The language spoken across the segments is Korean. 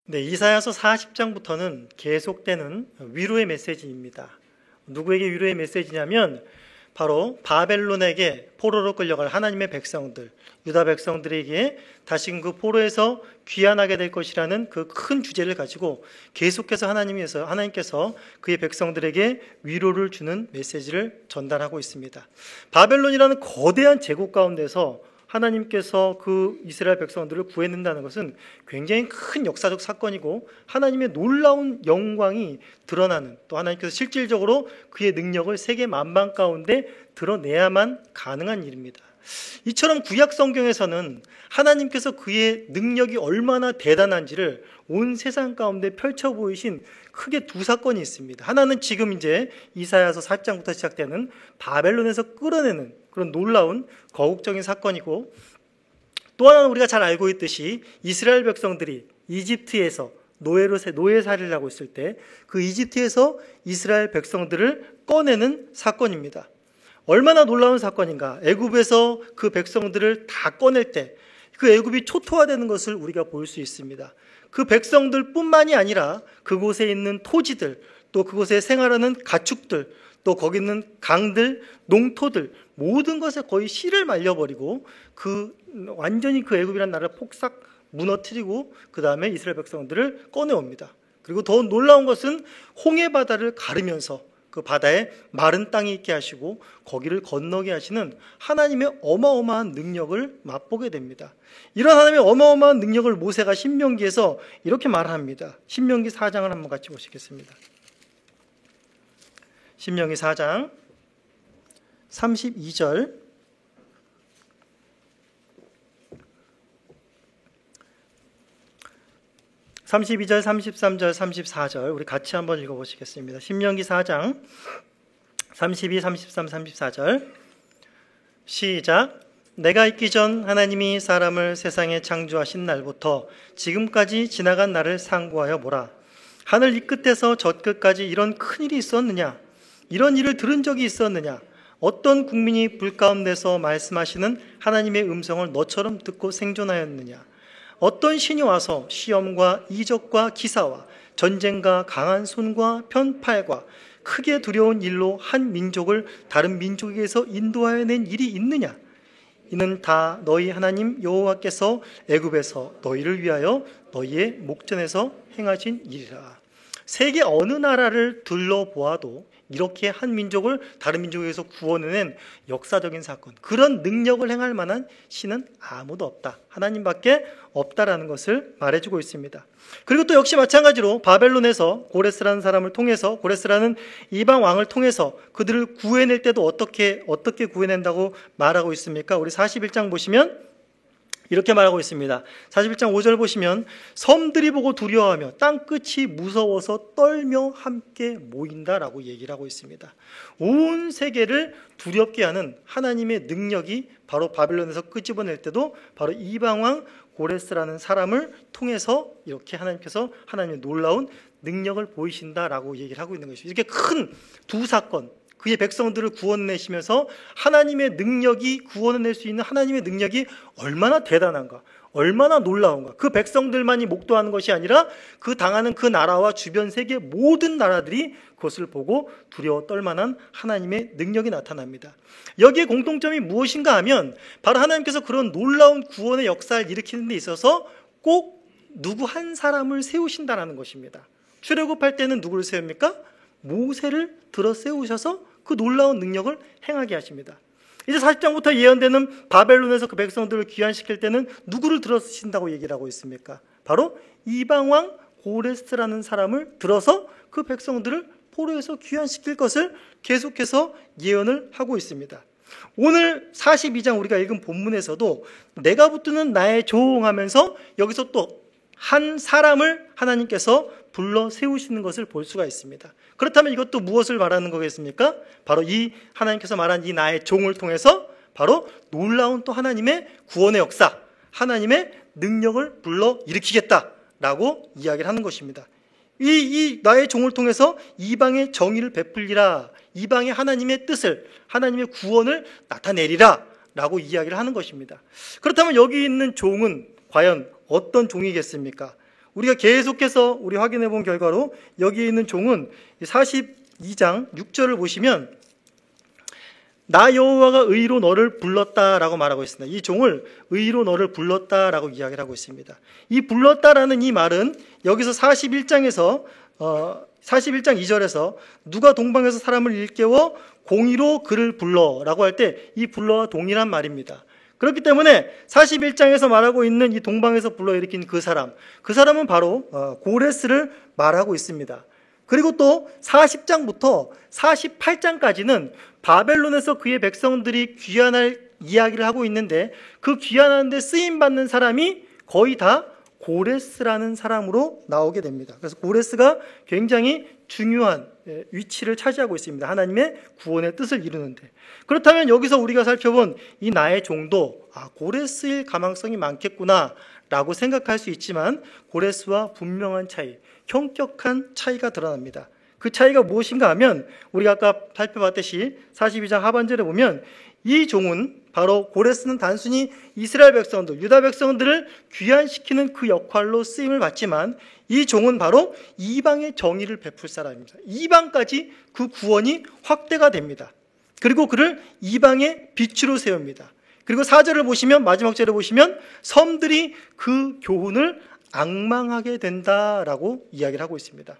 네, 이사야서 40장부터는 계속되는 위로의 메시지입니다. 누구에게 위로의 메시지냐면 바로 바벨론에게 포로로 끌려갈 하나님의 백성들, 유다 백성들에게 다시금 그 포로에서 귀환하게 될 것이라는 그 큰 주제를 가지고 계속해서 하나님께서 그의 백성들에게 위로를 주는 메시지를 전달하고 있습니다. 바벨론이라는 거대한 제국 가운데서 하나님께서 그 이스라엘 백성들을 구해낸다는 것은 굉장히 큰 역사적 사건이고 하나님의 놀라운 영광이 드러나는, 또 하나님께서 실질적으로 그의 능력을 세계 만방 가운데 드러내야만 가능한 일입니다. 이처럼 구약 성경에서는 하나님께서 그의 능력이 얼마나 대단한지를 온 세상 가운데 펼쳐 보이신 크게 두 사건이 있습니다. 하나는 지금 이제 이사야서 40장부터 시작되는 바벨론에서 끌어내는 그런 놀라운 거국적인 사건이고, 또 하나는 우리가 잘 알고 있듯이 이스라엘 백성들이 이집트에서 노예살이를 하고 있을 때 그 이집트에서 이스라엘 백성들을 꺼내는 사건입니다. 얼마나 놀라운 사건인가. 애굽에서 그 백성들을 다 꺼낼 때 그 애굽이 초토화되는 것을 우리가 볼 수 있습니다. 그 백성들뿐만이 아니라 그곳에 있는 토지들, 또 그곳에 생활하는 가축들, 또 거기 있는 강들, 농토들, 모든 것에 거의 씨를 말려버리고 완전히 그 애굽이라는 나라를 폭삭 무너뜨리고 그 다음에 이스라엘 백성들을 꺼내옵니다. 그리고 더 놀라운 것은 홍해 바다를 가르면서 그 바다에 마른 땅이 있게 하시고 거기를 건너게 하시는 하나님의 어마어마한 능력을 맛보게 됩니다. 이런 하나님의 어마어마한 능력을 모세가 신명기에서 이렇게 말합니다. 신명기 4장을 한번 같이 보시겠습니다. 신명기 4장 32절, (32절) (33절) (34절) 우리 같이 한번 읽어보시겠습니다. 신명기 4장 32, 33, 34절 시작. 내가 있기 전 하나님이 사람을 세상에 창조하신 날부터 지금까지 지나간 날을 상고하여 보라. 하늘 이 끝에서 저 끝까지 이런 큰일이 있었느냐? 이런 일을 들은 적이 있었느냐? 어떤 국민이 불 가운데서 말씀하시는 하나님의 음성을 너처럼 듣고 생존하였느냐? 어떤 신이 와서 시험과 이적과 기사와 전쟁과 강한 손과 편팔과 크게 두려운 일로 한 민족을 다른 민족에게서 인도하여 낸 일이 있느냐? 이는 다 너희 하나님 여호와께서 애굽에서 너희를 위하여 너희의 목전에서 행하신 일이라. 세계 어느 나라를 둘러보아도 이렇게 한 민족을 다른 민족에서 구원해낸 역사적인 사건, 그런 능력을 행할 만한 신은 아무도 없다, 하나님밖에 없다라는 것을 말해주고 있습니다. 그리고 또 역시 마찬가지로 바벨론에서 고레스라는 사람을 통해서, 고레스라는 이방 왕을 통해서 그들을 구해낼 때도 어떻게 구해낸다고 말하고 있습니까? 우리 41장 보시면 이렇게 말하고 있습니다. 41장 5절 보시면 섬들이 보고 두려워하며 땅끝이 무서워서 떨며 함께 모인다라고 얘기를 하고 있습니다. 온 세계를 두렵게 하는 하나님의 능력이 바로 바벨론에서 끄집어낼 때도 바로 이방왕 고레스라는 사람을 통해서 이렇게 하나님께서 하나님의 놀라운 능력을 보이신다라고 얘기를 하고 있는 것이죠. 이렇게 큰 두 사건, 그의 백성들을 구원내시면서 하나님의 능력이, 구원해낼 수 있는 하나님의 능력이 얼마나 대단한가, 얼마나 놀라운가. 그 백성들만이 목도하는 것이 아니라 그 당하는 그 나라와 주변 세계 모든 나라들이 그것을 보고 두려워 떨만한 하나님의 능력이 나타납니다. 여기에 공통점이 무엇인가 하면 바로 하나님께서 그런 놀라운 구원의 역사를 일으키는 데 있어서 꼭 누구 한 사람을 세우신다는 것입니다. 출애굽할 때는 누구를 세웁니까? 모세를 들어 세우셔서 그 놀라운 능력을 행하게 하십니다. 이제 40장부터 예언되는 바벨론에서 그 백성들을 귀환시킬 때는 누구를 들어 쓰신다고 얘기를 하고 있습니까? 바로 이방왕 고레스라는 사람을 들어서 그 백성들을 포로에서 귀환시킬 것을 계속해서 예언을 하고 있습니다. 오늘 42장 우리가 읽은 본문에서도 내가 붙드는 나의 종 하면서 여기서 또 한 사람을 하나님께서 불러 세우시는 것을 볼 수가 있습니다. 그렇다면 이것도 무엇을 말하는 거겠습니까? 바로 이 하나님께서 말한 이 나의 종을 통해서 바로 놀라운 또 하나님의 구원의 역사, 하나님의 능력을 불러 일으키겠다라고 이야기를 하는 것입니다. 이 나의 종을 통해서 이방의 정의를 베풀리라, 이방의 하나님의 뜻을, 하나님의 구원을 나타내리라 라고 이야기를 하는 것입니다. 그렇다면 여기 있는 종은 과연 어떤 종이겠습니까? 우리가 계속해서 우리 확인해 본 결과로 여기에 있는 종은 42장 6절을 보시면 나 여호와가 의로 너를 불렀다라고 말하고 있습니다. 이 종을 의로 너를 불렀다라고 이야기를 하고 있습니다. 이 불렀다라는 이 말은 여기서 41장 2절에서 누가 동방에서 사람을 일깨워 공의로 그를 불러라고 할 때 이 불러와 동일한 말입니다. 그렇기 때문에 41장에서 말하고 있는 이 동방에서 불러일으킨 그 사람은 바로 고레스를 말하고 있습니다. 그리고 또 40장부터 48장까지는 바벨론에서 그의 백성들이 귀환할 이야기를 하고 있는데 그 귀환하는 데 쓰임받는 사람이 거의 다 고레스라는 사람으로 나오게 됩니다. 그래서 고레스가 굉장히 중요한 위치를 차지하고 있습니다. 하나님의 구원의 뜻을 이루는데. 그렇다면 여기서 우리가 살펴본 이 나의 종도 고레스일 가망성이 많겠구나 라고 생각할 수 있지만 고레스와 분명한 차이, 현격한 차이가 드러납니다. 그 차이가 무엇인가 하면 우리가 아까 살펴봤듯이 42장 하반절에 보면 이 종은 바로 고레스는 단순히 이스라엘 백성들, 유다 백성들을 귀환시키는 그 역할로 쓰임을 받지만 이 종은 바로 이방의 정의를 베풀 사람입니다. 이방까지 그 구원이 확대가 됩니다. 그리고 그를 이방의 빛으로 세웁니다. 그리고 4절을 보시면 마지막 절을 보시면 섬들이 그 교훈을 앙망하게 된다라고 이야기를 하고 있습니다.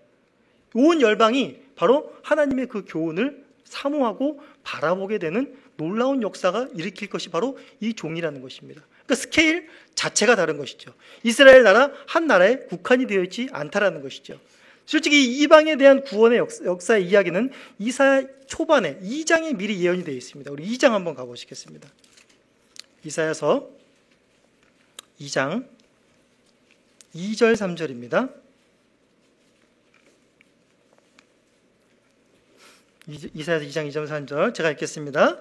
온 열방이 바로 하나님의 그 교훈을 사모하고 바라보게 되는 놀라운 역사가 일으킬 것이 바로 이 종이라는 것입니다. 그러니까 스케일 자체가 다른 것이죠. 이스라엘 나라 한 나라에 국한이 되어 있지 않다라는 것이죠. 솔직히 이방에 대한 구원의 역사의 이야기는 이사야 초반에 2장에 미리 예언이 되어 있습니다. 우리 2장 한번 가보시겠습니다. 이사야서 2장 2절 3절입니다. 이사야서 2장 2절 3절 제가 읽겠습니다.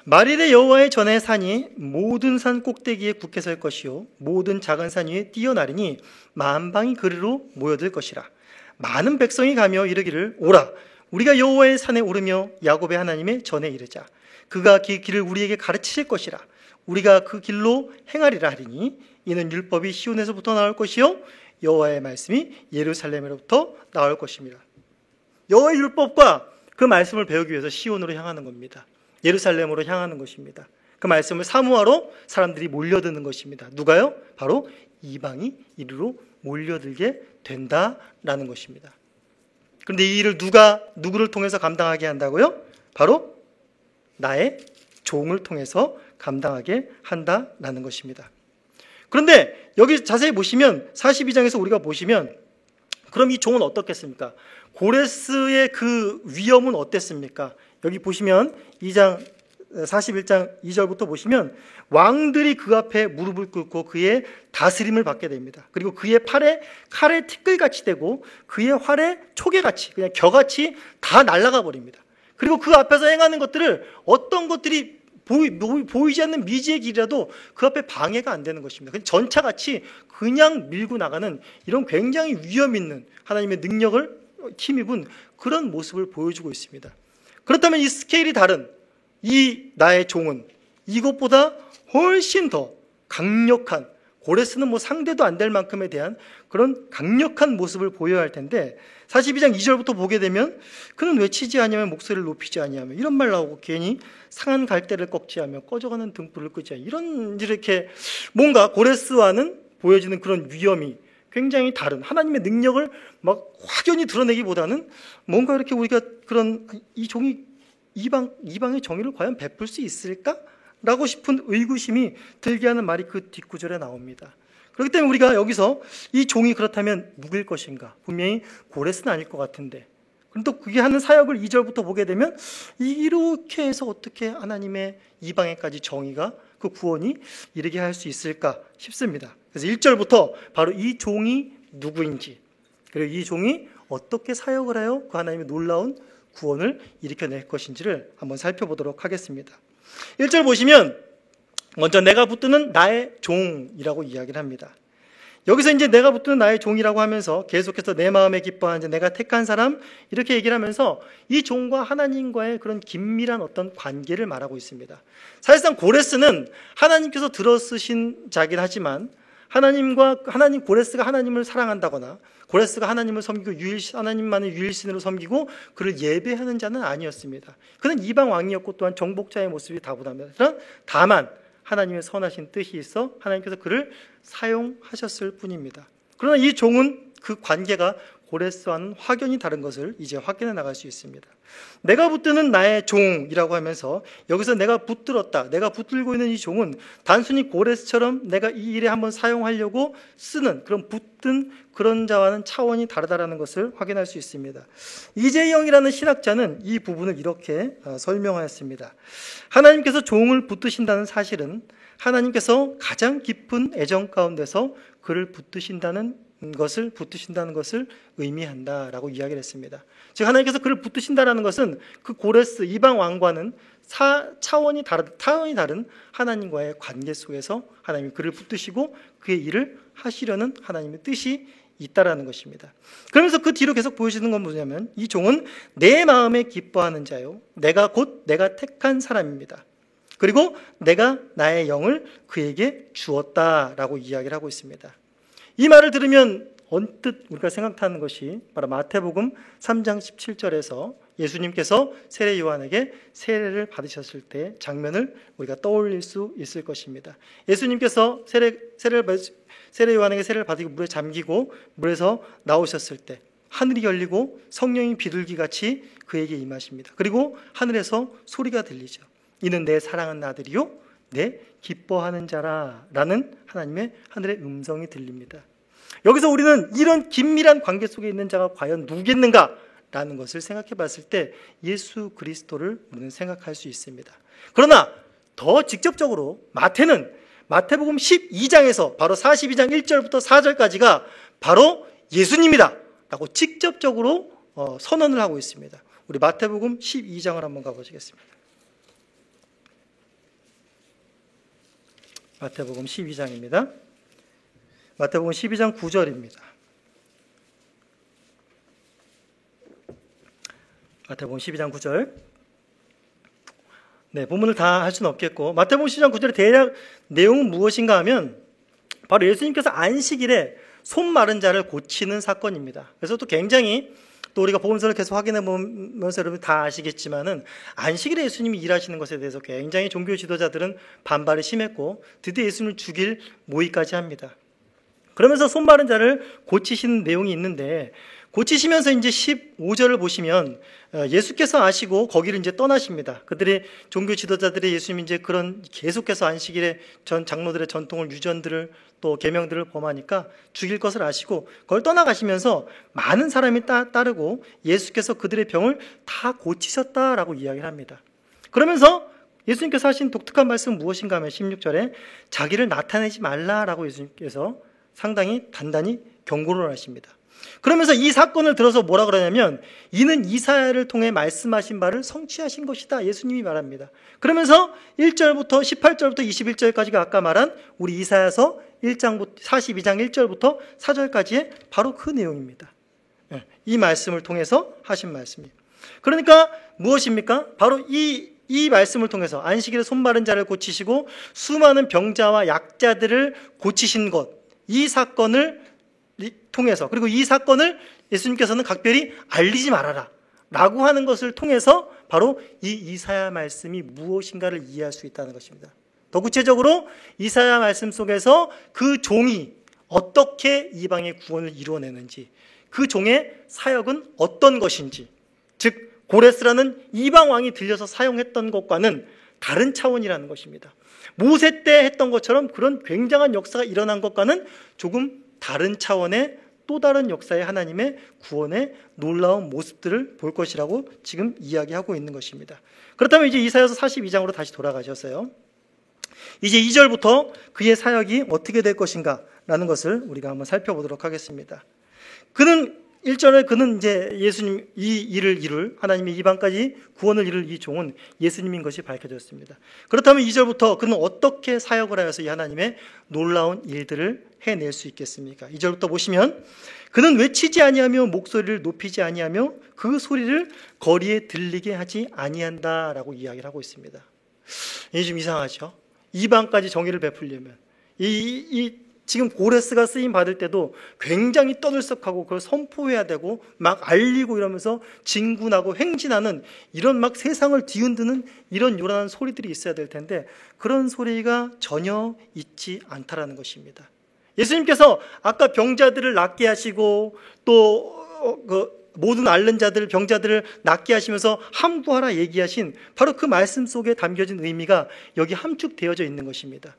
마릴의 여호와의 전에 산이 모든 산 꼭대기에 굳게 설 것이요 모든 작은 산 위에 뛰어나리니 만방이 그리로 모여들 것이라. 많은 백성이 가며 이르기를 오라 우리가 여호와의 산에 오르며 야곱의 하나님의 전에 이르자. 그가 그 길을 우리에게 가르치실 것이라. 우리가 그 길로 행하리라 하리니 이는 율법이 시온에서부터 나올 것이요 여호와의 말씀이 예루살렘으로부터 나올 것입니다. 여호와의 율법과 그 말씀을 배우기 위해서 시온으로 향하는 겁니다. 예루살렘으로 향하는 것입니다. 그 말씀을 사모하러 사람들이 몰려드는 것입니다. 누가요? 바로 이방이 이리로 몰려들게 된다라는 것입니다. 그런데 이 일을 누구를 통해서 감당하게 한다고요? 바로 나의 종을 통해서 감당하게 한다라는 것입니다. 그런데 여기 자세히 보시면 42장에서 우리가 보시면 그럼 이 종은 어떻겠습니까? 고레스의 그 위엄은 어땠습니까? 여기 보시면 2장 41장 2절부터 보시면 왕들이 그 앞에 무릎을 꿇고 그의 다스림을 받게 됩니다. 그리고 그의 팔에 칼의 티끌같이 되고 그의 활에 초계같이 그냥 겨같이 다 날아가 버립니다. 그리고 그 앞에서 행하는 것들을 어떤 것들이 보이지 않는 미지의 길이라도 그 앞에 방해가 안 되는 것입니다. 전차같이 그냥 밀고 나가는 이런 굉장히 위험 있는 하나님의 능력을 힘입은 그런 모습을 보여주고 있습니다. 그렇다면 이 스케일이 다른 이 나의 종은 이것보다 훨씬 더 강력한, 고레스는 뭐 상대도 안 될 만큼에 대한 그런 강력한 모습을 보여야 할 텐데 42장 2절부터 보게 되면 그는 외치지 아니하며 목소리를 높이지 아니하며 이런 말 나오고 괜히 상한 갈대를 꺾지 하며 꺼져가는 등불을 끄지 않으며 이런 이렇게 뭔가 고레스와는 보여지는 그런 위험이 굉장히 다른 하나님의 능력을 막 확연히 드러내기보다는 뭔가 이렇게 우리가 그런 이 종이 이방의 정의를 과연 베풀 수 있을까? 라고 싶은 의구심이 들게 하는 말이 그 뒷구절에 나옵니다. 그렇기 때문에 우리가 여기서 이 종이 그렇다면 누구일 것인가? 분명히 고레스는 아닐 것 같은데 그럼 또 그게 하는 사역을 2절부터 보게 되면 이렇게 해서 어떻게 하나님의 이방에까지 정의가 그 구원이 이르게 할 수 있을까 싶습니다. 그래서 1절부터 바로 이 종이 누구인지 그리고 이 종이 어떻게 사역을 하여 그 하나님의 놀라운 구원을 일으켜낼 것인지를 한번 살펴보도록 하겠습니다. 1절 보시면 먼저 내가 붙드는 나의 종이라고 이야기를 합니다. 여기서 이제 내가 붙드는 나의 종이라고 하면서 계속해서 내 마음에 기뻐하는 내가 택한 사람 이렇게 얘기를 하면서 이 종과 하나님과의 그런 긴밀한 어떤 관계를 말하고 있습니다. 사실상 고레스는 하나님께서 들어쓰신 자긴 하지만 하나님 고레스가 하나님을 사랑한다거나 고레스가 하나님을 섬기고 하나님만의 유일신으로 섬기고 그를 예배하는 자는 아니었습니다. 그는 이방 왕이었고 또한 정복자의 모습이 다분합니다. 다만 하나님의 선하신 뜻이 있어 하나님께서 그를 사용하셨을 뿐입니다. 그러나 이 종은 그 관계가 고레스와는 확연히 다른 것을 이제 확인해 나갈 수 있습니다. 내가 붙드는 나의 종이라고 하면서 여기서 내가 붙들었다, 내가 붙들고 있는 이 종은 단순히 고레스처럼 내가 이 일에 한번 사용하려고 쓰는 그런 붙든 그런 자와는 차원이 다르다라는 것을 확인할 수 있습니다. 이재영이라는 신학자는 이 부분을 이렇게 설명하였습니다. 하나님께서 종을 붙드신다는 사실은 하나님께서 가장 깊은 애정 가운데서 그를 붙드신다는 것을 의미한다라고 이야기를 했습니다. 즉 하나님께서 그를 붙드신다라는 것은 그 고레스 이방 왕과는 차원이 다른 하나님과의 관계 속에서 하나님이 그를 붙드시고 그의 일을 하시려는 하나님의 뜻이 있다라는 것입니다. 그러면서 그 뒤로 계속 보여주는 건 뭐냐면 이 종은 내 마음에 기뻐하는 자요, 내가 택한 사람입니다. 그리고 내가 나의 영을 그에게 주었다라고 이야기를 하고 있습니다. 이 말을 들으면 언뜻 우리가 생각하는 것이 바로 마태복음 3장 17절에서 예수님께서 세례 요한에게 세례를 받으셨을 때 장면을 우리가 떠올릴 수 있을 것입니다. 예수님께서 세례 요한에게 세례를 받으고 물에 잠기고 물에서 나오셨을 때 하늘이 열리고 성령이 비둘기같이 그에게 임하십니다. 그리고 하늘에서 소리가 들리죠. 이는 내 사랑하는 아들이요 내 기뻐하는 자라라는 하나님의 하늘의 음성이 들립니다. 여기서 우리는 이런 긴밀한 관계 속에 있는 자가 과연 누구겠는가라는 것을 생각해 봤을 때 예수 그리스도를 우리는 생각할 수 있습니다. 그러나 더 직접적으로 마태복음 12장에서 바로 42장 1절부터 4절까지가 바로 예수님이다 라고 직접적으로 선언을 하고 있습니다. 우리 마태복음 12장을 한번 가보시겠습니다. 마태복음 12장입니다. 마태복음 12장 9절입니다. 마태복음 12장 9절. 네, 본문을 다 할 수는 없겠고 마태복음 12장 9절의 대략 내용은 무엇인가 하면 바로 예수님께서 안식일에 손 마른 자를 고치는 사건입니다. 그래서 또 굉장히 또 우리가 복음서를 계속 확인해 보면서 여러분 다 아시겠지만은 안식일에 예수님이 일하시는 것에 대해서 굉장히 종교 지도자들은 반발이 심했고 드디어 예수님을 죽일 모의까지 합니다. 그러면서 손 마른 자를 고치시는 내용이 있는데 고치시면서 이제 15절을 보시면 예수께서 아시고 거기를 이제 떠나십니다. 그들의 종교 지도자들이 예수님이 이제 그런 계속해서 안식일에 장로들의 전통을 유전들을 또 계명들을 범하니까 죽일 것을 아시고 그걸 떠나가시면서 많은 사람이 따르고 예수께서 그들의 병을 다 고치셨다라고 이야기를 합니다. 그러면서 예수님께서 하신 독특한 말씀은 무엇인가 하면 16절에 자기를 나타내지 말라라고 예수님께서 상당히 단단히 경고를 하십니다. 그러면서 이 사건을 들어서 뭐라 그러냐면 이는 이사야를 통해 말씀하신 바를 성취하신 것이다 예수님이 말합니다. 그러면서 1절부터 18절부터 21절까지가 아까 말한 우리 이사야서 1장부터 42장 1절부터 4절까지의 바로 그 내용입니다. 이 말씀을 통해서 하신 말씀이에요. 그러니까 무엇입니까? 바로 이 말씀을 통해서 안식일에 손 마른 자를 고치시고 수많은 병자와 약자들을 고치신 것, 이 사건을 통해서, 그리고 이 사건을 예수님께서는 각별히 알리지 말아라 라고 하는 것을 통해서 바로 이 이사야 말씀이 무엇인가를 이해할 수 있다는 것입니다. 더 구체적으로 이사야 말씀 속에서 그 종이 어떻게 이방의 구원을 이루어내는지, 그 종의 사역은 어떤 것인지, 즉 고레스라는 이방 왕이 들려서 사용했던 것과는 다른 차원이라는 것입니다. 모세 때 했던 것처럼 그런 굉장한 역사가 일어난 것과는 조금 다른 차원의 또 다른 역사의 하나님의 구원의 놀라운 모습들을 볼 것이라고 지금 이야기하고 있는 것입니다. 그렇다면 이제 이사야서 42장으로 다시 돌아가셨어요. 이제 2절부터 그의 사역이 어떻게 될 것인가 라는 것을 우리가 한번 살펴보도록 하겠습니다. 1절에 그는 이제 예수님 이 일을 이룰 하나님의 이방까지 구원을 이룰 이 종은 예수님인 것이 밝혀졌습니다. 그렇다면 2절부터 그는 어떻게 사역을 하여서 이 하나님의 놀라운 일들을 해낼 수 있겠습니까? 2절부터 보시면 그는 외치지 아니하며 목소리를 높이지 아니하며 그 소리를 거리에 들리게 하지 아니한다라고 이야기를 하고 있습니다. 이게 좀 이상하죠? 이방까지 정의를 베풀려면 이 지금 고레스가 쓰임 받을 때도 굉장히 떠들썩하고 그걸 선포해야 되고 막 알리고 이러면서 진군하고 행진하는 이런 막 세상을 뒤흔드는 이런 요란한 소리들이 있어야 될 텐데 그런 소리가 전혀 있지 않다라는 것입니다. 예수님께서 아까 병자들을 낫게 하시고 또 모든 앓는 자들, 병자들을 낫게 하시면서 함구하라 얘기하신 바로 그 말씀 속에 담겨진 의미가 여기 함축되어져 있는 것입니다.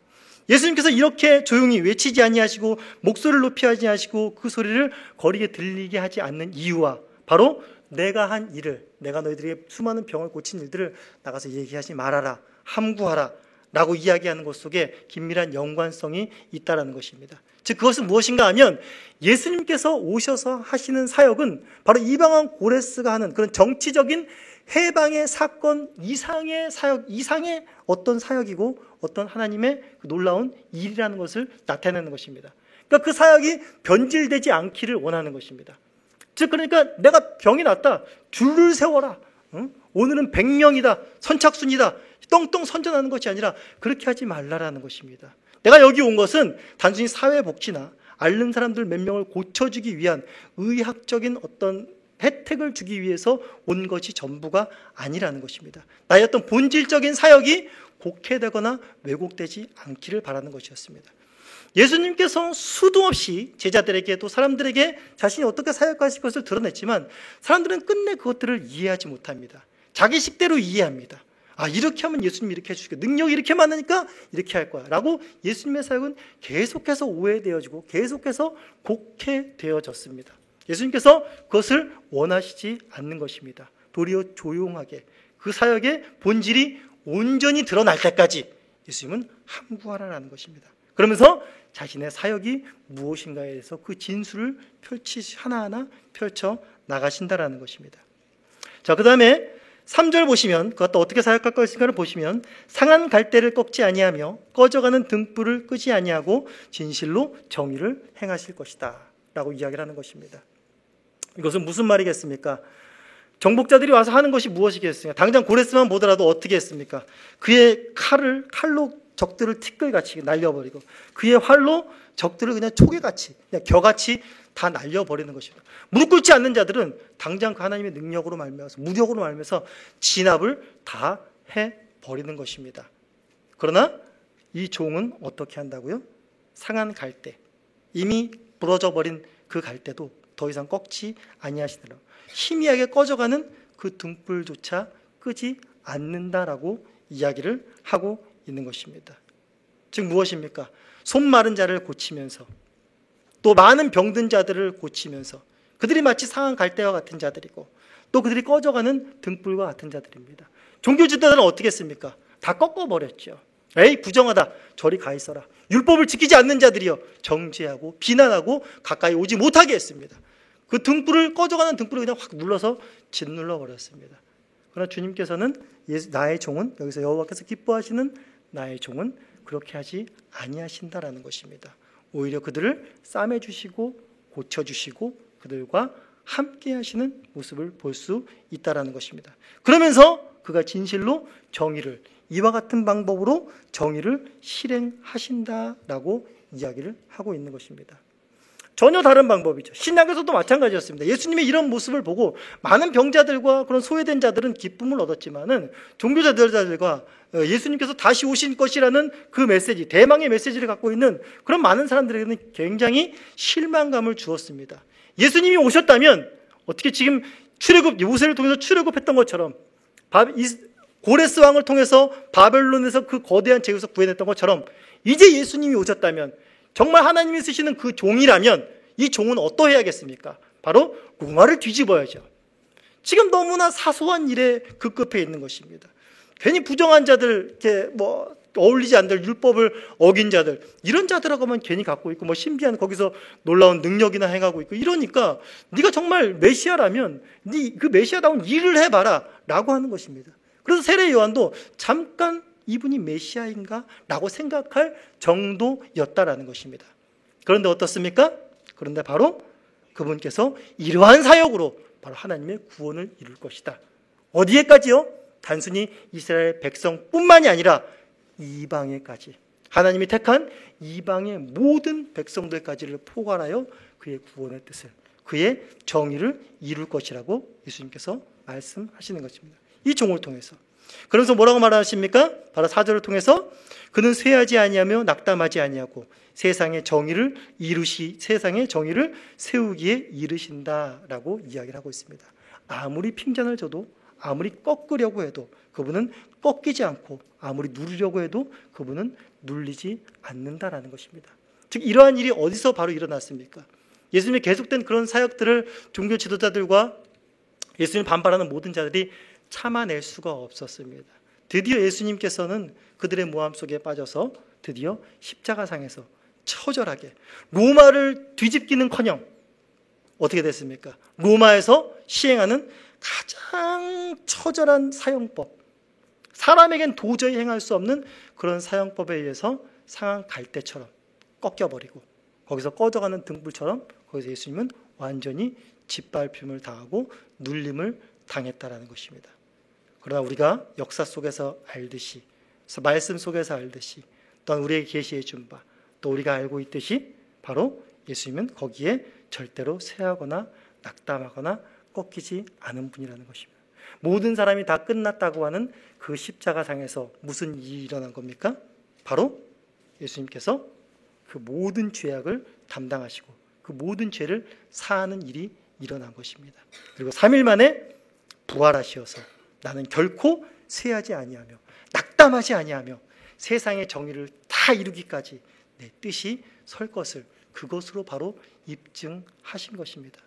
예수님께서 이렇게 조용히 외치지 아니하시고 목소리를 높이 하지 아니하시고 그 소리를 거리에 들리게 하지 않는 이유와 바로 내가 한 일을, 내가 너희들에게 수많은 병을 고친 일들을 나가서 얘기하지 말아라, 함구하라 라고 이야기하는 것 속에 긴밀한 연관성이 있다는 것입니다. 즉 그것은 무엇인가 하면 예수님께서 오셔서 하시는 사역은 바로 이방원 고레스가 하는 그런 정치적인 해방의 사건 이상의 사역, 이상의 어떤 사역이고 어떤 하나님의 놀라운 일이라는 것을 나타내는 것입니다. 그러니까 그 사역이 변질되지 않기를 원하는 것입니다. 즉 그러니까 내가 병이 났다, 줄을 세워라, 오늘은 100명이다, 선착순이다, 떵떵 선전하는 것이 아니라 그렇게 하지 말라라는 것입니다. 내가 여기 온 것은 단순히 사회복지나 앓는 사람들 몇 명을 고쳐주기 위한 의학적인 어떤 혜택을 주기 위해서 온 것이 전부가 아니라는 것입니다. 나의 어떤 본질적인 사역이 곡해되거나 왜곡되지 않기를 바라는 것이었습니다. 예수님께서 수도 없이 제자들에게 또 사람들에게 자신이 어떻게 사역하실 것을 드러냈지만 사람들은 끝내 그것들을 이해하지 못합니다. 자기 식대로 이해합니다. 아, 이렇게 하면 예수님이 이렇게 해주시고 능력이 이렇게 많으니까 이렇게 할 거야 라고 예수님의 사역은 계속해서 오해되어지고 계속해서 곡해되어졌습니다. 예수님께서 그것을 원하시지 않는 것입니다. 도리어 조용하게 그 사역의 본질이 온전히 드러날 때까지 예수님은 함구하라는 것입니다. 그러면서 자신의 사역이 무엇인가에 대해서 그 진술을 하나하나 펼쳐 나가신다라는 것입니다. 자, 그 다음에 3절 보시면 그것도 어떻게 사역할 것인가를 보시면 상한 갈대를 꺾지 아니하며 꺼져가는 등불을 끄지 아니하고 진실로 정의를 행하실 것이다 라고 이야기를 하는 것입니다. 이것은 무슨 말이겠습니까? 정복자들이 와서 하는 것이 무엇이겠습니까? 당장 고레스만 보더라도 어떻게 했습니까? 그의 칼로 적들을 티끌같이 날려버리고 그의 활로 적들을 그냥 초계같이 그냥 겨같이 다 날려버리는 것입니다. 무릎 꿇지 않는 자들은 당장 그 하나님의 능력으로 말미암아서 무력으로 말미암아서 진압을 다 해버리는 것입니다. 그러나 이 종은 어떻게 한다고요? 상한 갈대, 이미 부러져 버린 그 갈대도 더 이상 꺾지 아니하시더라. 희미하게 꺼져가는 그 등불조차 끄지 않는다라고 이야기를 하고 있는 것입니다. 즉 무엇입니까? 손 마른 자를 고치면서 또 많은 병든 자들을 고치면서 그들이 마치 상한 갈대와 같은 자들이고 또 그들이 꺼져가는 등불과 같은 자들입니다. 종교 지도자들은 어떻게 했습니까? 다 꺾어버렸죠. 에이 부정하다, 저리 가 있어라. 율법을 지키지 않는 자들이여 정죄하고 비난하고 가까이 오지 못하게 했습니다. 그 등불을 꺼져가는 등불을 그냥 확 눌러서 짓눌러 버렸습니다. 그러나 주님께서는 나의 종은, 여기서 여호와께서 기뻐하시는 나의 종은 그렇게 하지 아니하신다라는 것입니다. 오히려 그들을 싸매주시고 고쳐주시고 그들과 함께 하시는 모습을 볼 수 있다라는 것입니다. 그러면서 그가 진실로 정의를 이와 같은 방법으로 정의를 실행하신다라고 이야기를 하고 있는 것입니다. 전혀 다른 방법이죠. 신약에서도 마찬가지였습니다. 예수님의 이런 모습을 보고 많은 병자들과 그런 소외된 자들은 기쁨을 얻었지만은 종교자들과 예수님께서 다시 오신 것이라는 그 메시지, 대망의 메시지를 갖고 있는 그런 많은 사람들에게는 굉장히 실망감을 주었습니다. 예수님이 오셨다면 어떻게 지금 모세를 통해서 출애굽했던 것처럼 고레스 왕을 통해서 바벨론에서 그 거대한 제국에서 구해냈던 것처럼 이제 예수님이 오셨다면 정말 하나님이 쓰시는 그 종이라면 이 종은 어떠해야겠습니까? 바로 루마를 뒤집어야죠. 지금 너무나 사소한 일에 급급해 있는 것입니다. 괜히 부정한 자들, 이렇게 어울리지 않는 율법을 어긴 자들, 이런 자들하고만 괜히 갖고 있고 신비한 거기서 놀라운 능력이나 행하고 있고 이러니까 네가 정말 메시아라면 네 그 메시아다운 일을 해봐라 라고 하는 것입니다. 그래서 세례 요한도 잠깐 이분이 메시아인가? 라고 생각할 정도였다라는 것입니다. 그런데 어떻습니까? 그런데 바로 그분께서 이러한 사역으로 바로 하나님의 구원을 이룰 것이다. 어디에까지요? 단순히 이스라엘 백성뿐만이 아니라 이방에까지 하나님이 택한 이방의 모든 백성들까지를 포괄하여 그의 구원의 뜻을, 그의 정의를 이룰 것이라고 예수님께서 말씀하시는 것입니다. 이 종을 통해서. 그러면서 뭐라고 말하십니까? 바로 4절을 통해서 그는 쇠하지 아니하며 낙담하지 아니하고 세상의 정의를 세우기에 이르신다라고 이야기를 하고 있습니다. 아무리 핀잔을 져도, 아무리 꺾으려고 해도 그분은 꺾이지 않고, 아무리 누르려고 해도 그분은 눌리지 않는다라는 것입니다. 즉 이러한 일이 어디서 바로 일어났습니까? 예수님의 계속된 그런 사역들을 종교 지도자들과 예수님 반발하는 모든 자들이 참아낼 수가 없었습니다. 드디어 예수님께서는 그들의 모함 속에 빠져서 드디어 십자가상에서 처절하게 로마를 뒤집기는커녕 어떻게 됐습니까? 로마에서 시행하는 가장 처절한 사형법, 사람에겐 도저히 행할 수 없는 그런 사형법에 의해서 상한 갈대처럼 꺾여버리고 거기서 꺼져가는 등불처럼 거기서 예수님은 완전히 짓밟힘을 당하고 눌림을 당했다라는 것입니다. 그러나 우리가 역사 속에서 알듯이, 말씀 속에서 알듯이, 또한 우리에게 계시해 준 바, 또 우리가 알고 있듯이 바로 예수님은 거기에 절대로 쇠하거나 낙담하거나 꺾이지 않은 분이라는 것입니다. 모든 사람이 다 끝났다고 하는 그 십자가상에서 무슨 일이 일어난 겁니까? 바로 예수님께서 그 모든 죄악을 담당하시고 그 모든 죄를 사하는 일이 일어난 것입니다. 그리고 3일 만에 부활하시어서 나는 결코 쇠하지 아니하며 낙담하지 아니하며 세상의 정의를 다 이루기까지 내 뜻이 설 것을, 그것으로 바로 입증하신 것입니다.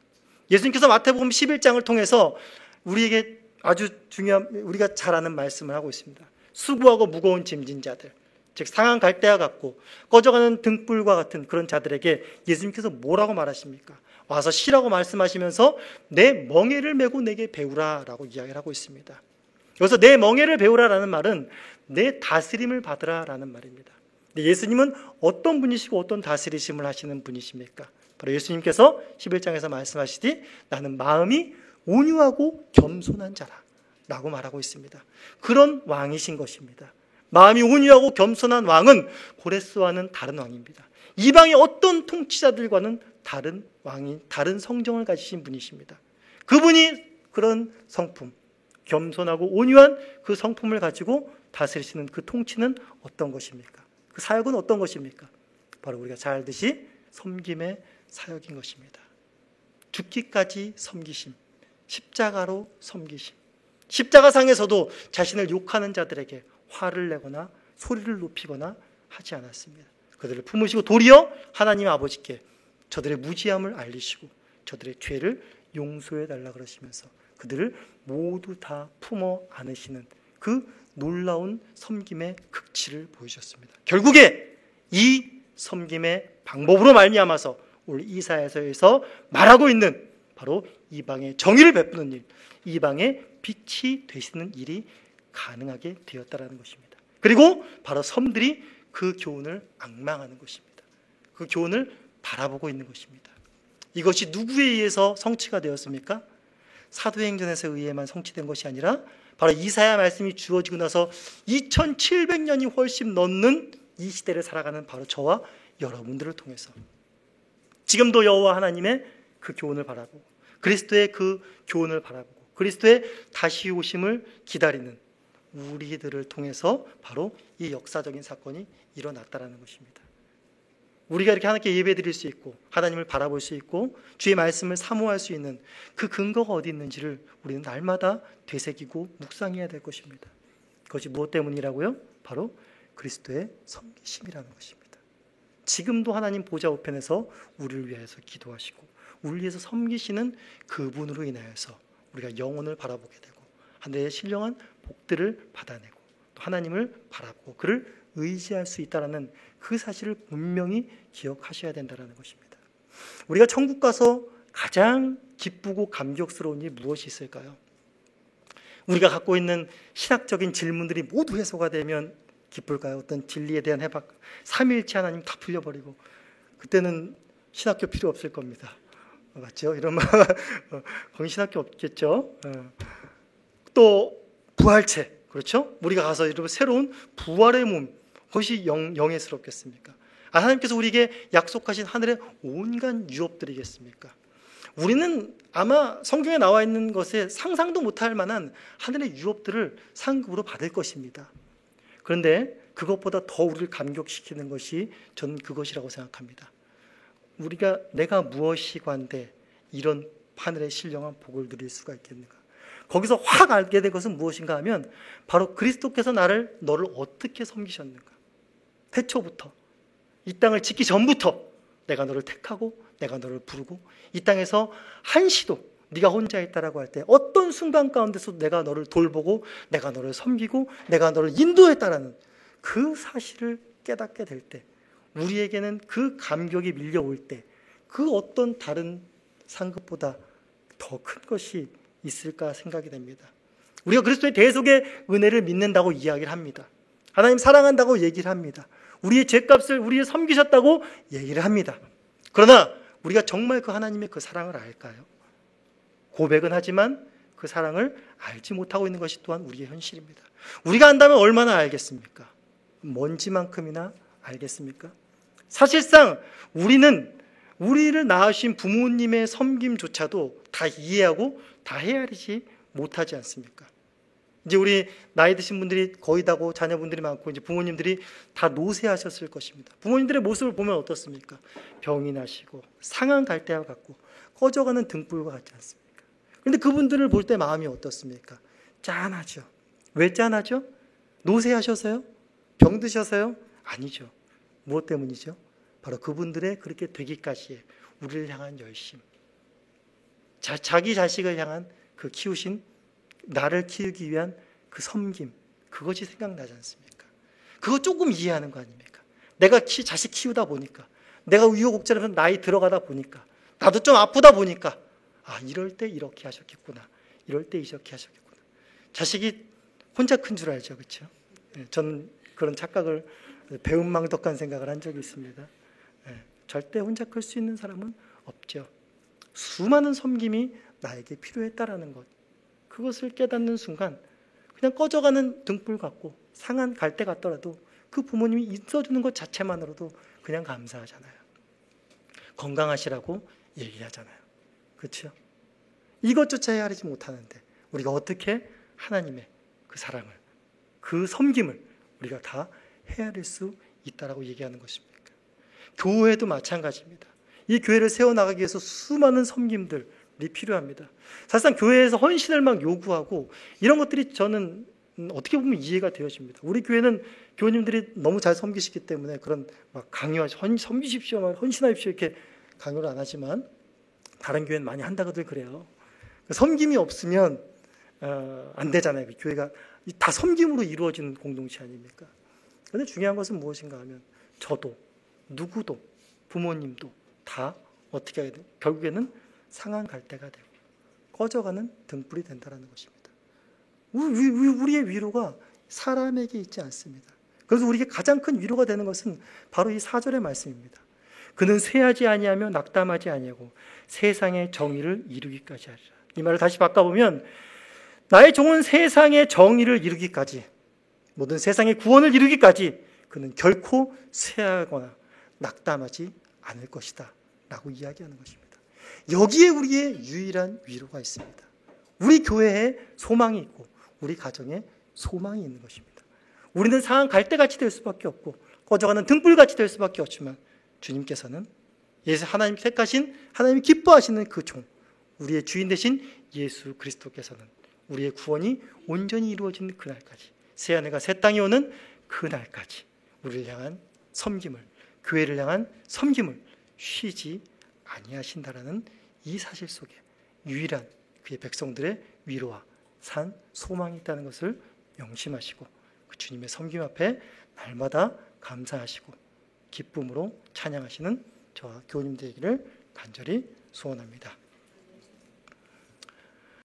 예수님께서 마태복음 11장을 통해서 우리에게 아주 중요한, 우리가 잘 아는 말씀을 하고 있습니다. 수고하고 무거운 짐진 자들, 즉 상한 갈대와 같고 꺼져가는 등불과 같은 그런 자들에게 예수님께서 뭐라고 말하십니까? 와서 쉬라고 말씀하시면서 내 멍에를 메고 내게 배우라 라고 이야기를 하고 있습니다. 여기서 내 멍에를 배우라라는 말은 내 다스림을 받으라 라는 말입니다. 근데 예수님은 어떤 분이시고 어떤 다스리심을 하시는 분이십니까? 바로 예수님께서 11장에서 말씀하시되 나는 마음이 온유하고 겸손한 자라 라고 말하고 있습니다. 그런 왕이신 것입니다. 마음이 온유하고 겸손한 왕은 고레스와는 다른 왕입니다. 이방의 어떤 통치자들과는 다른 왕인, 다른 성정을 가지신 분이십니다. 그분이 그런 성품, 겸손하고 온유한 그 성품을 가지고 다스리시는 그 통치는 어떤 것입니까? 그 사역은 어떤 것입니까? 바로 우리가 잘 알듯이 섬김의 사역인 것입니다. 죽기까지 섬기심, 십자가로 섬기심. 십자가상에서도 자신을 욕하는 자들에게 화를 내거나 소리를 높이거나 하지 않았습니다. 그들을 품으시고 도리어 하나님 아버지께 저들의 무지함을 알리시고 저들의 죄를 용서해 달라 그러시면서 그들을 모두 다 품어 안으시는 그 놀라운 섬김의 극치를 보여주셨습니다. 결국에 이 섬김의 방법으로 말미암아서 오늘 이사야서에서 말하고 있는 바로 이방의 정의를 베푸는 일, 이방의 빛이 되시는 일이 가능하게 되었다라는 것입니다. 그리고 바로 섬들이 그 교훈을 앙망하는 것입니다. 그 교훈을 바라보고 있는 것입니다. 이것이 누구에 의해서 성취가 되었습니까? 사도행전에서 의해만 성취된 것이 아니라 바로 이사야 말씀이 주어지고 나서 2700년이 훨씬 넘는 이 시대를 살아가는 바로 저와 여러분들을 통해서 지금도 여호와 하나님의 그 교훈을 바라보고 그리스도의 그 교훈을 바라보고 그리스도의 다시 오심을 기다리는 우리들을 통해서 바로 이 역사적인 사건이 일어났다는 것입니다. 우리가 이렇게 하나님께 예배드릴 수 있고 하나님을 바라볼 수 있고 주의 말씀을 사모할 수 있는 그 근거가 어디 있는지를 우리는 날마다 되새기고 묵상해야 될 것입니다. 그것이 무엇 때문이라고요? 바로 그리스도의 섬기심이라는 것입니다. 지금도 하나님 보좌 우편에서 우리를 위해서 기도하시고 우리를 위해서 섬기시는 그분으로 인하여서 우리가 영혼을 바라보게 되고 하늘의 신령한 복들을 받아내고 또 하나님을 바라보고 그를 의지할 수 있다는 그 사실을 분명히 기억하셔야 된다는 것입니다. 우리가 천국 가서 가장 기쁘고 감격스러운 일이 무엇이 있을까요? 우리가 갖고 있는 신학적인 질문들이 모두 해소가 되면 기쁠까요? 어떤 진리에 대한 해박, 삼위일체 하나님 다 풀려버리고 그때는 신학교 필요 없을 겁니다. 맞죠? 이러면 거기 신학교 없겠죠? 또 부활체, 그렇죠? 우리가 가서 이런 새로운 부활의 몸, 그것이 영예스럽겠습니까? 하나님께서 우리에게 약속하신 하늘의 온갖 유업들이겠습니까? 우리는 아마 성경에 나와 있는 것에 상상도 못할 만한 하늘의 유업들을 상급으로 받을 것입니다. 그런데 그것보다 더 우리를 감격시키는 것이 저는 그것이라고 생각합니다. 내가 무엇이관데 이런 하늘의 신령한 복을 누릴 수가 있겠는가? 거기서 확 알게 된 것은 무엇인가 하면 바로 그리스도께서 너를 어떻게 섬기셨는가? 태초부터 이 땅을 짓기 전부터 내가 너를 택하고 내가 너를 부르고 이 땅에서 한시도 네가 혼자 있다라고 할 때 어떤 순간 가운데서 내가 너를 돌보고 내가 너를 섬기고 내가 너를 인도했다라는 그 사실을 깨닫게 될 때, 우리에게는 그 감격이 밀려올 때 그 어떤 다른 상급보다 더 큰 것이 있을까 생각이 됩니다. 우리가 그리스도의 대속의 은혜를 믿는다고 이야기를 합니다. 하나님 사랑한다고 얘기를 합니다. 우리의 죄값을 우리의 섬기셨다고 얘기를 합니다. 그러나 우리가 정말 그 하나님의 그 사랑을 알까요? 고백은 하지만 그 사랑을 알지 못하고 있는 것이 또한 우리의 현실입니다. 우리가 안다면 얼마나 알겠습니까? 먼지만큼이나 알겠습니까? 사실상 우리를 낳으신 부모님의 섬김조차도 다 이해하고 다 헤아리지 못하지 않습니까? 이제 우리 나이 드신 분들이 거의 다고 자녀분들이 많고 이제 부모님들이 다 노쇠하셨을 것입니다. 부모님들의 모습을 보면 어떻습니까? 병이 나시고 상한 갈대와 같고 꺼져가는 등불과 같지 않습니까? 그런데 그분들을 볼 때 마음이 어떻습니까? 짠하죠. 왜 짠하죠? 노쇠하셔서요? 병드셔서요? 아니죠. 무엇 때문이죠? 바로 그분들의 그렇게 되기까지의 우리를 향한 열심, 자기 자식을 향한 그 키우신, 나를 키우기 위한 그 섬김, 그것이 생각나지 않습니까? 그거 조금 이해하는 거 아닙니까? 내가 자식 키우다 보니까, 내가 우여곡절하면서 나이 들어가다 보니까, 나도 좀 아프다 보니까 이럴 때 이렇게 하셨겠구나, 이럴 때 이렇게 하셨겠구나. 자식이 혼자 큰 줄 알죠, 그렇죠? 저는 그런 착각을, 배은망덕한 생각을 한 적이 있습니다. 절대 혼자 클 수 있는 사람은 없죠. 수많은 섬김이 나에게 필요했다라는 것, 그것을 깨닫는 순간 그냥 꺼져가는 등불 같고 상한 갈대 같더라도 그 부모님이 있어주는 것 자체만으로도 그냥 감사하잖아요. 건강하시라고 얘기하잖아요. 그렇죠? 이것조차 헤아리지 못하는데 우리가 어떻게 하나님의 그 사랑을, 그 섬김을 우리가 다 헤아릴 수 있다라고 얘기하는 것입니까? 교회도 마찬가지입니다. 이 교회를 세워나가기 위해서 수많은 섬김들이 필요합니다. 사실상 교회에서 헌신을 막 요구하고 이런 것들이 저는 어떻게 보면 이해가 되어집니다. 우리 교회는 교우님들이 너무 잘 섬기시기 때문에 그런 막 강요하시, 섬기십시오, 헌신하십시오 이렇게 강요를 안 하지만 다른 교회는 많이 한다고들 그래요. 섬김이 없으면 안 되잖아요. 교회가 다 섬김으로 이루어진 공동체 아닙니까? 그런데 중요한 것은 무엇인가 하면 저도 누구도 부모님도 다 어떻게 하게 돼요? 결국에는 상한 갈대가 되고 꺼져가는 등불이 된다는 것입니다. 우리의 위로가 사람에게 있지 않습니다. 그래서 우리에게 가장 큰 위로가 되는 것은 바로 이 4절의 말씀입니다. 그는 쇠하지 아니하며 낙담하지 아니하고 세상의 정의를 이루기까지 하리라. 이 말을 다시 바꿔보면 나의 종은 세상의 정의를 이루기까지, 모든 세상의 구원을 이루기까지 그는 결코 쇠하거나 낙담하지 않을 것이다 라고 이야기하는 것입니다. 여기에 우리의 유일한 위로가 있습니다. 우리 교회에 소망이 있고 우리 가정에 소망이 있는 것입니다. 우리는 상한 갈대같이 될 수밖에 없고 꺼져가는 등불같이 될 수밖에 없지만 주님께서는 하나님 택하신, 하나님이 기뻐하시는 그 종, 우리의 주인 되신 예수 그리스도께서는 우리의 구원이 온전히 이루어진 그날까지, 새하늘과 새 땅이 오는 그날까지 우리를 향한 섬김을, 교회를 향한 섬김을 쉬지 아니하신다라는 이 사실 속에 유일한 그의 백성들의 위로와 산 소망이 있다는 것을 명심하시고 그 주님의 섬김 앞에 날마다 감사하시고 기쁨으로 찬양하시는 저와 교우님들 되기를 간절히 소원합니다.